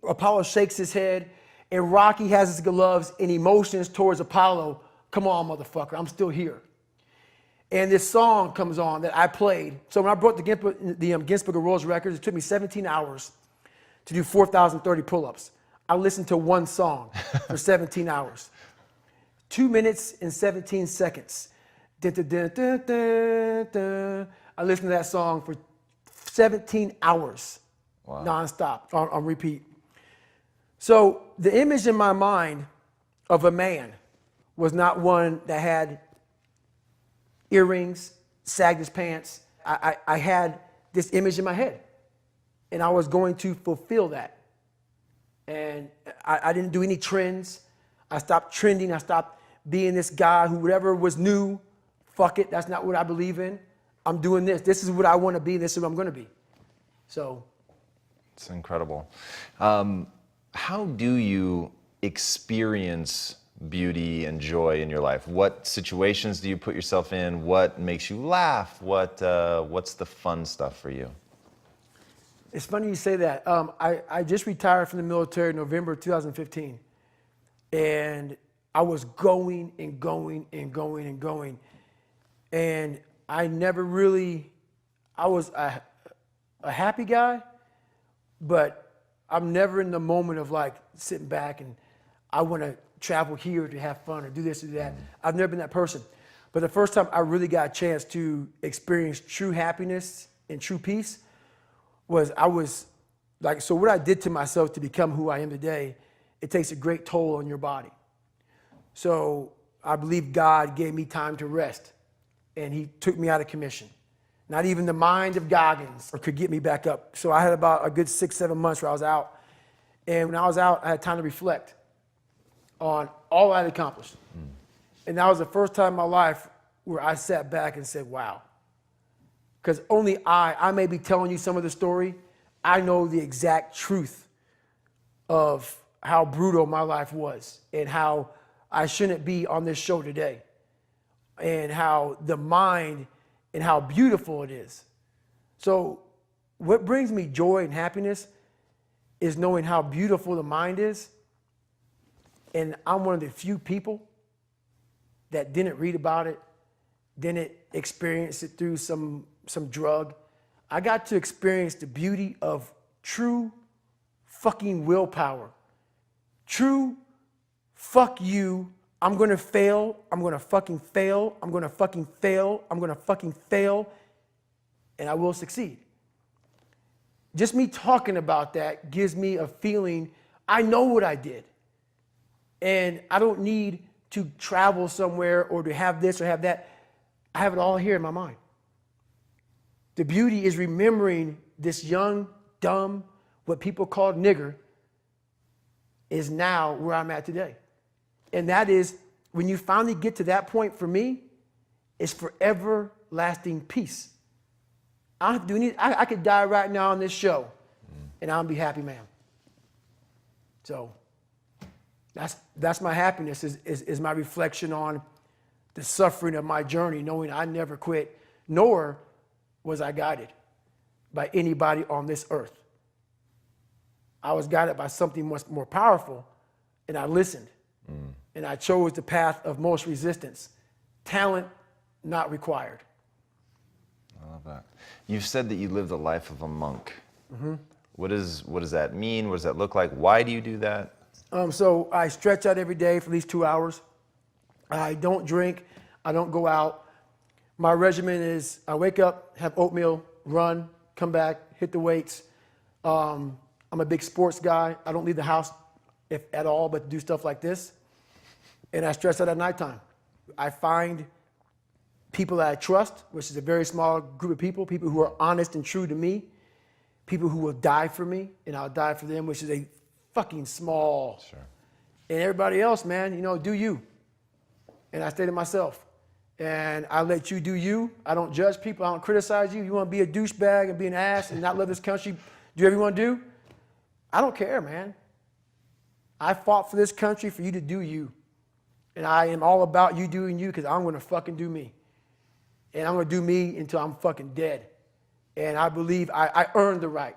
Apollo shakes his head, and Rocky has his gloves and he motions towards Apollo. Come on, motherfucker, I'm still here. And this song comes on that I played. So when I broke the Guinness Book of World Records, it took me 17 hours to do 4,030 pull-ups. I listened to one song for 17 hours. 2 minutes and 17 seconds. Dun, dun, dun, dun, dun, dun. I listened to that song for 17 hours, wow, nonstop, on repeat. So the image in my mind of a man was not one that had earrings, sagged his pants. I had this image in my head, and I was going to fulfill that. And I didn't do any trends. I stopped trending. I stopped being this guy who whatever was new, fuck it, that's not what I believe in. I'm doing this. This is what I want to be. This is what I'm going to be. So. It's incredible. How do you experience beauty and joy in your life? What situations do you put yourself in? What makes you laugh? What's the fun stuff for you? It's funny you say that. I just retired from the military in November 2015. And I was going and going and going and going. And I never really, I was a happy guy, but I'm never in the moment of like sitting back and I want to travel here to have fun or do this or that. I've never been that person. But the first time I really got a chance to experience true happiness and true peace was so what I did to myself to become who I am today, it takes a great toll on your body. So I believe God gave me time to rest, and he took me out of commission. Not even the mind of Goggins could get me back up. So I had about a good 6-7 months where I was out. And when I was out, I had time to reflect on all I had accomplished. And that was the first time in my life where I sat back and said, wow. Because only I may be telling you some of the story, I know the exact truth of how brutal my life was and how I shouldn't be on this show today, and how the mind and how beautiful it is. So what brings me joy and happiness is knowing how beautiful the mind is. And I'm one of the few people that didn't read about it, didn't experience it through some drug. I got to experience the beauty of true fucking willpower. True fuck you, I'm going to fail, I'm going to fucking fail, I'm going to fucking fail, I'm going to fucking fail, and I will succeed. Just me talking about that gives me a feeling I know what I did. And I don't need to travel somewhere or to have this or have that. I have it all here in my mind. The beauty is remembering this young, dumb, what people call nigger, is now where I'm at today. And that is, when you finally get to that point for me, it's forever lasting peace. I don't have to do anything. I could die right now on this show, and I'll be a happy man. So that's my happiness, is my reflection on the suffering of my journey, knowing I never quit, nor was I guided by anybody on this earth. I was guided by something much more powerful, and I listened. And I chose the path of most resistance. Talent not required. I love that. You've said that you lived the life of a monk. What does that mean? What does that look like? Why do you do that? So I stretch out every day for at least 2 hours. I don't drink. I don't go out. My regimen is I wake up, have oatmeal, run, come back, hit the weights. I'm a big sports guy. I don't leave the house if at all, but do stuff like this. And I stretch out at nighttime. I find people that I trust, which is a very small group of people who are honest and true to me, people who will die for me, and I'll die for them, which is a fucking small. Sure. And everybody else, man, do you. And I stay to myself. And I let you do you. I don't judge people. I don't criticize you. You want to be a douchebag and be an ass and not love this country, do whatever you want to do? I don't care, man. I fought for this country for you to do you. And I am all about you doing you because I'm going to fucking do me. And I'm going to do me until I'm fucking dead. And I believe I earned the right.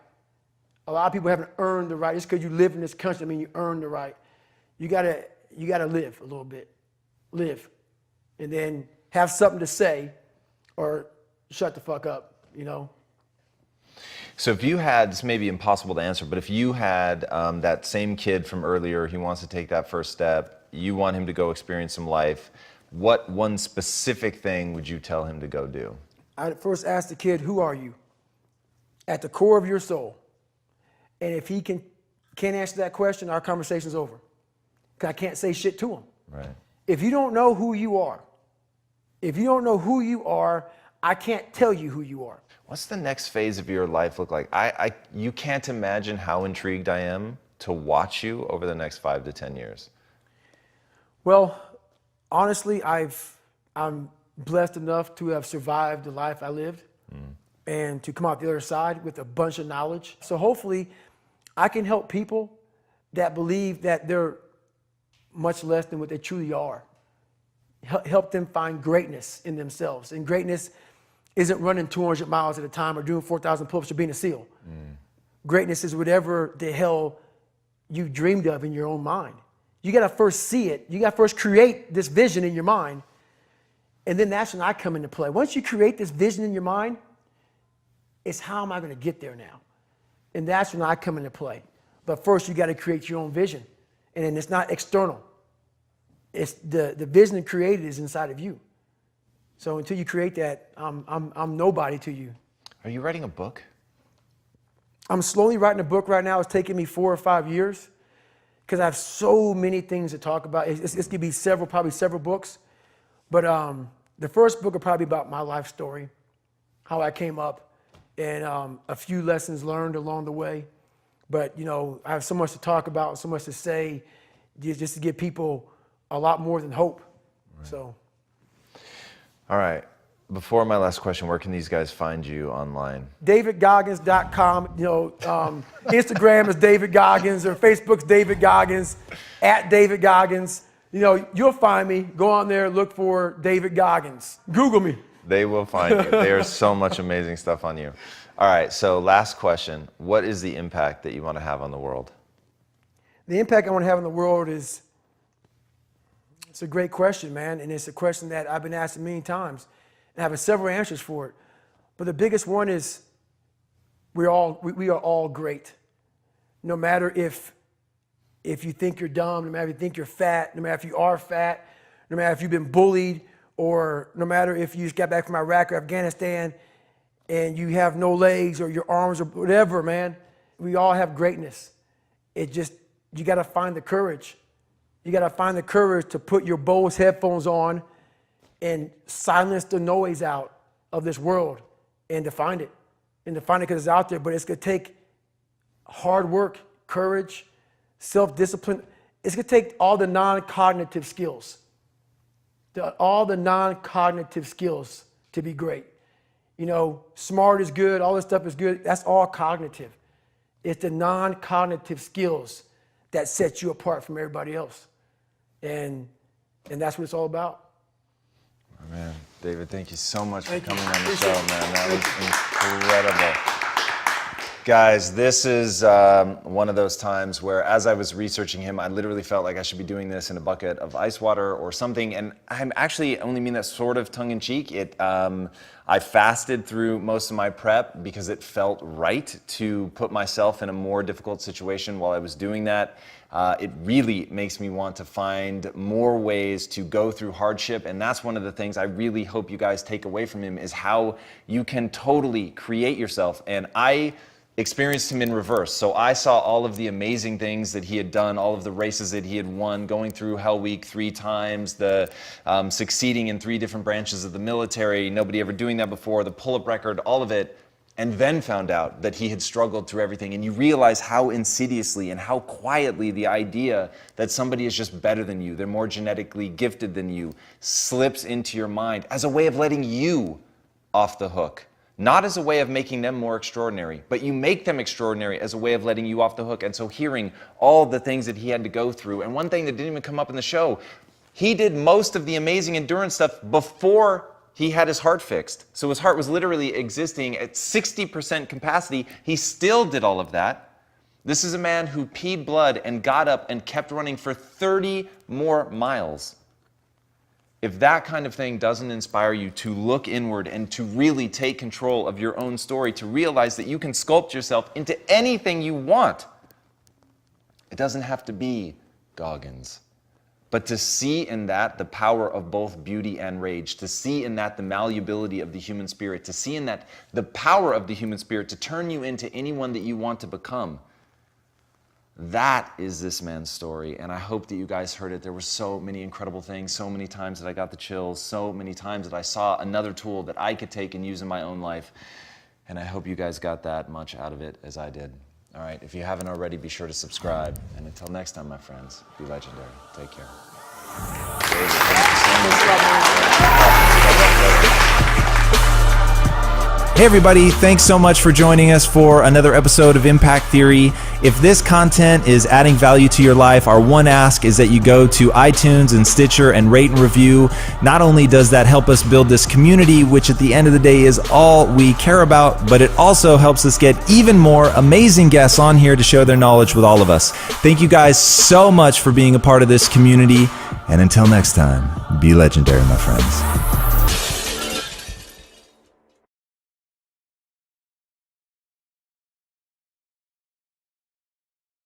A lot of people haven't earned the right. Just because you live in this country, I mean, you earned the right. You gotta live a little bit. Live. And then have something to say or shut the fuck up, So if you had, this may be impossible to answer, but if you had that same kid from earlier, he wants to take that first step, you want him to go experience some life, what one specific thing would you tell him to go do? I'd first ask the kid, who are you? At the core of your soul. And if he can't answer that question, our conversation's over. Because I can't say shit to him. Right. If you don't know who you are, I can't tell you who you are. What's the next phase of your life look like? You can't imagine how intrigued I am to watch you over the next 5 to 10 years. Well, honestly, I'm blessed enough to have survived the life I lived and to come out the other side with a bunch of knowledge. So hopefully I can help people that believe that they're much less than what they truly are. Help them find greatness in themselves. And greatness isn't running 200 miles at a time or doing 4,000 pull-ups or being a SEAL. Greatness is whatever the hell you dreamed of in your own mind. You got to first see it. You got to first create this vision in your mind. And then that's when I come into play. Once you create this vision in your mind, it's how am I going to get there now? And that's when I come into play. But first you got to create your own vision. And then it's not external. It's the vision created is inside of you. So until you create that, I'm nobody to you. Are you writing a book? I'm slowly writing a book right now. It's taking me 4 or 5 years because I have so many things to talk about. It's going to be probably several books. But the first book will probably be about my life story, how I came up, and a few lessons learned along the way. But, I have so much to talk about, so much to say, just to give people a lot more than hope. Right. So. All right. Before my last question, where can these guys find you online? DavidGoggins.com. Instagram is David Goggins, or Facebook's David Goggins, @David Goggins. You'll find me. Go on there, look for David Goggins. Google me. They will find you. There's so much amazing stuff on you. All right, so last question. What is the impact that you want to have on the world? The impact I want to have on the world it's a great question, man. And it's a question that I've been asked a million times. And I have several answers for it. But the biggest one is we are all great. No matter if you think you're dumb, no matter if you think you're fat, no matter if you are fat, no matter if you've been bullied, or no matter if you just got back from Iraq or Afghanistan and you have no legs or your arms or whatever, man, we all have greatness. You got to find the courage. You got to find the courage to put your Bose headphones on and silence the noise out of this world and to find it. And to find it because it's out there, but it's going to take hard work, courage, self-discipline. It's going to take all the non-cognitive skills. All the non-cognitive skills to be great. Smart is good, all this stuff is good. That's all cognitive. It's the non-cognitive skills that set you apart from everybody else. And that's what it's all about. Man, David, thank you so much for Thank you. coming on the show, Appreciate it. man. That Thank was incredible. Guys, this is one of those times where, as I was researching him, I literally felt like I should be doing this in a bucket of ice water or something. And I'm actually only mean that sort of tongue in cheek. I fasted through most of my prep because it felt right to put myself in a more difficult situation while I was doing that. It really makes me want to find more ways to go through hardship. And that's one of the things I really hope you guys take away from him, is how you can totally create yourself. And I experienced him in reverse. So I saw all of the amazing things that he had done, all of the races that he had won, going through Hell Week 3 times, the succeeding in 3 different branches of the military, nobody ever doing that before, the pull-up record, all of it, and then found out that he had struggled through everything. And you realize how insidiously and how quietly the idea that somebody is just better than you, they're more genetically gifted than you, slips into your mind as a way of letting you off the hook. Not as a way of making them more extraordinary, but you make them extraordinary as a way of letting you off the hook. And so hearing all the things that he had to go through, and one thing that didn't even come up in the show, he did most of the amazing endurance stuff before he had his heart fixed. So his heart was literally existing at 60% capacity. He still did all of that. This is a man who peed blood and got up and kept running for 30 more miles. If that kind of thing doesn't inspire you to look inward and to really take control of your own story, to realize that you can sculpt yourself into anything you want, it doesn't have to be Goggins. But to see in that the power of both beauty and rage, to see in that the malleability of the human spirit, to see in that the power of the human spirit to turn you into anyone that you want to become, that is this man's story, and I hope that you guys heard it. There were so many incredible things, so many times that I got the chills, so many times that I saw another tool that I could take and use in my own life, and I hope you guys got that much out of it as I did. All right, if you haven't already, be sure to subscribe, and until next time, my friends, be legendary. Take care. David, thank you so much. Hey everybody, thanks so much for joining us for another episode of Impact Theory. If this content is adding value to your life, our one ask is that you go to iTunes and Stitcher and rate and review. Not only does that help us build this community, which at the end of the day is all we care about, but it also helps us get even more amazing guests on here to share their knowledge with all of us. Thank you guys so much for being a part of this community. And until next time, be legendary, my friends.